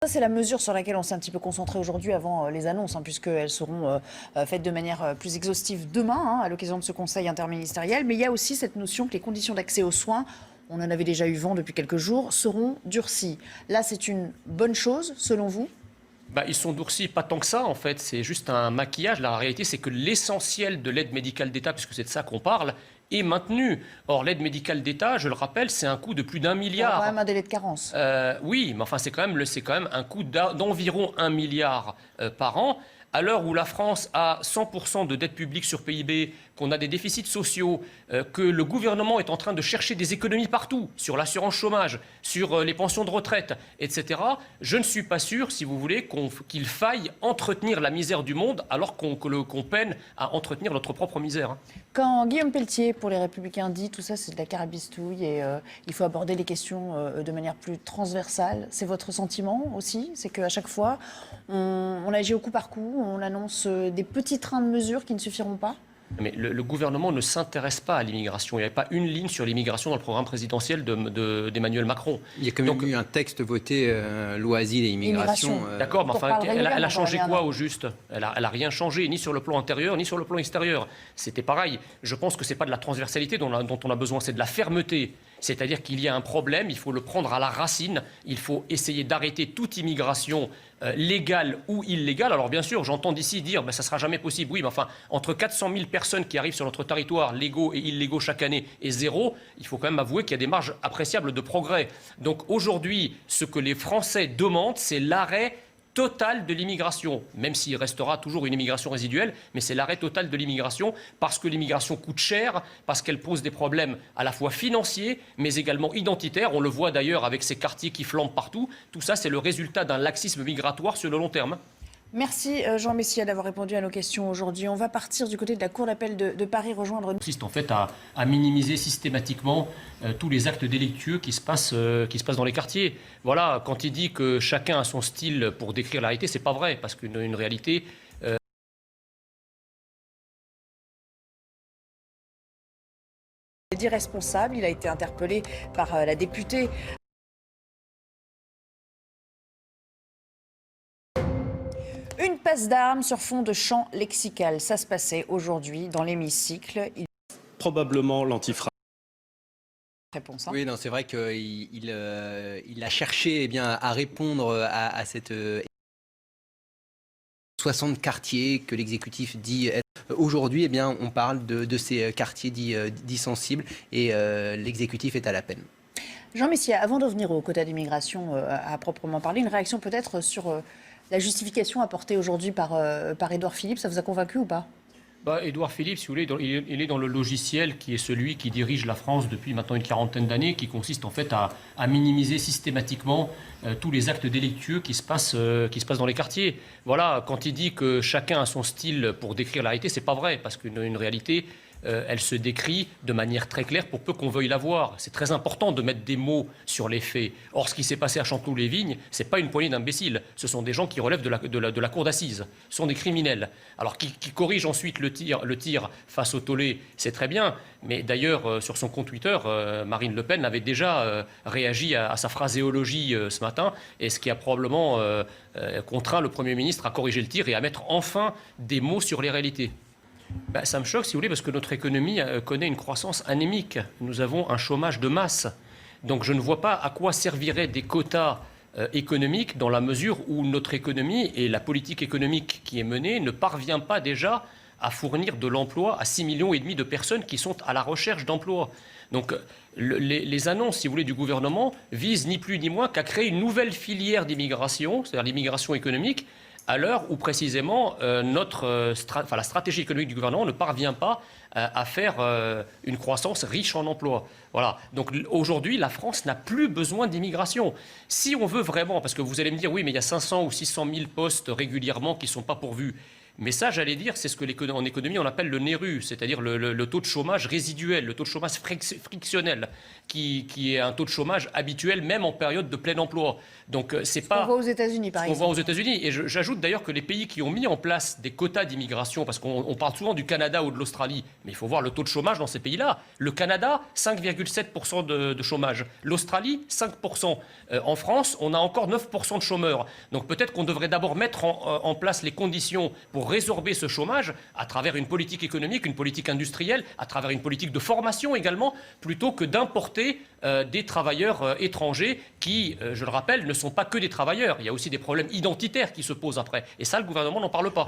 Ça, c'est la mesure sur laquelle on s'est un petit peu concentré aujourd'hui avant les annonces, puisqu'elles seront faites de manière plus exhaustive demain, à l'occasion de ce conseil interministériel. Mais il y a aussi cette notion que les conditions d'accès aux soins, on en avait déjà eu vent depuis quelques jours, seront durcies. Là, c'est une bonne chose, selon vous ? Ils sont durcis pas tant que ça, en fait. C'est juste un maquillage. La réalité, c'est que l'essentiel de l'aide médicale d'État, puisque c'est de ça qu'on parle, est maintenu. Or, l'aide médicale d'État, je le rappelle, c'est un coût de plus d'1 Il y a milliard. quand même un délai de carence. Oui, mais enfin, c'est quand même un coût d'environ 1 milliard par an. À l'heure où la France a 100% de dette publique sur PIB, qu'on a des déficits sociaux, que le gouvernement est en train de chercher des économies partout, sur l'assurance chômage, sur les pensions de retraite, etc., je ne suis pas sûr, si vous voulez, qu'il faille entretenir la misère du monde alors qu'on peine à entretenir notre propre misère. Quand Guillaume Pelletier, pour les Républicains, dit tout ça, c'est de la carabistouille et il faut aborder les questions de manière plus transversale, c'est votre sentiment aussi? C'est qu'à chaque fois, on agit au coup par coup, on annonce des petits trains de mesures qui ne suffiront pas? Mais le gouvernement ne s'intéresse pas à l'immigration. Il n'y avait pas une ligne sur l'immigration dans le programme présidentiel d'Emmanuel Macron. Il y a quand même eu un texte voté, loi asile et immigration. D'accord, mais enfin, elle a changé quoi au juste? Elle a rien changé, ni sur le plan intérieur, ni sur le plan extérieur. C'était pareil. Je pense que ce n'est pas de la transversalité dont on a besoin, c'est de la fermeté. C'est-à-dire qu'il y a un problème, il faut le prendre à la racine, il faut essayer d'arrêter toute immigration légale ou illégale. Alors bien sûr, j'entends d'ici dire ça ne sera jamais possible. Oui, mais enfin, entre 400 000 personnes qui arrivent sur notre territoire, légaux et illégaux chaque année, et zéro, il faut quand même avouer qu'il y a des marges appréciables de progrès. Donc aujourd'hui, ce que les Français demandent, c'est l'arrêt total de l'immigration, même s'il restera toujours une immigration résiduelle, mais c'est l'arrêt total de l'immigration, parce que l'immigration coûte cher, parce qu'elle pose des problèmes à la fois financiers, mais également identitaires. On le voit d'ailleurs avec ces quartiers qui flambent partout. Tout ça, c'est le résultat d'un laxisme migratoire sur le long terme. Merci Jean Messia d'avoir répondu à nos questions aujourd'hui. On va partir du côté de la Cour d'appel de Paris rejoindre... consiste en fait à minimiser systématiquement tous les actes délictueux qui se passent dans les quartiers. Voilà, quand il dit que chacun a son style pour décrire la réalité, c'est pas vrai, parce qu'une réalité... d'irresponsable, il a été interpellé par la députée. Une passe d'armes sur fond de chant lexical. Ça se passait aujourd'hui dans l'hémicycle. Probablement l'antifra. Réponse. Oui, non, c'est vrai qu'il a cherché à répondre à cette 60 quartiers que l'exécutif dit être. Aujourd'hui, on parle de ces quartiers dits sensibles et l'exécutif est à la peine. Jean Messia, avant de revenir au quota d'immigration à proprement parler, une réaction peut-être sur la justification apportée aujourd'hui par Édouard Philippe. Ça vous a convaincu ou pas? Édouard Philippe, si vous voulez, il est dans le logiciel qui est celui qui dirige la France depuis maintenant une quarantaine d'années, qui consiste en fait à minimiser systématiquement tous les actes délictueux qui se passent dans les quartiers. Voilà, quand il dit que chacun a son style pour décrire la réalité, c'est pas vrai, parce qu'une réalité, elle se décrit de manière très claire pour peu qu'on veuille la voir. C'est très important de mettre des mots sur les faits. Or, ce qui s'est passé à Chanteloup-les-Vignes, ce n'est pas une poignée d'imbéciles. Ce sont des gens qui relèvent de la cour d'assises. Ce sont des criminels. Alors, qui corrigent ensuite le tir face au tollé, c'est très bien. Mais d'ailleurs, sur son compte Twitter, Marine Le Pen avait déjà réagi à sa phraséologie ce matin, et ce qui a probablement contraint le Premier ministre à corriger le tir et à mettre enfin des mots sur les réalités. Ça me choque, si vous voulez, parce que notre économie connaît une croissance anémique. Nous avons un chômage de masse. Donc je ne vois pas à quoi serviraient des quotas économiques dans la mesure où notre économie et la politique économique qui est menée ne parvient pas déjà à fournir de l'emploi à 6,5 millions de personnes qui sont à la recherche d'emploi. Donc les annonces, si vous voulez, du gouvernement visent ni plus ni moins qu'à créer une nouvelle filière d'immigration, c'est-à-dire l'immigration économique, à l'heure où précisément la stratégie économique du gouvernement ne parvient pas à faire une croissance riche en emplois. Voilà. Donc aujourd'hui, la France n'a plus besoin d'immigration. Si on veut vraiment, parce que vous allez me dire, oui, mais il y a 500 ou 600 000 postes régulièrement qui ne sont pas pourvus. Mais ça, j'allais dire, c'est ce que en économie on appelle le NERU, c'est-à-dire le taux de chômage résiduel, le taux de chômage frictionnel, qui est un taux de chômage habituel même en période de plein emploi. Donc c'est pas... On voit aux États-Unis, par exemple. On voit aux États-Unis. Et j'ajoute d'ailleurs que les pays qui ont mis en place des quotas d'immigration, parce qu'on parle souvent du Canada ou de l'Australie, mais il faut voir le taux de chômage dans ces pays-là. Le Canada, 5,7% de chômage. L'Australie, 5%. En France, on a encore 9% de chômeurs. Donc peut-être qu'on devrait d'abord mettre en place les conditions pour résorber ce chômage à travers une politique économique, une politique industrielle, à travers une politique de formation également, plutôt que d'importer des travailleurs étrangers qui, je le rappelle, ne sont pas que des travailleurs. Il y a aussi des problèmes identitaires qui se posent après. Et ça, le gouvernement n'en parle pas.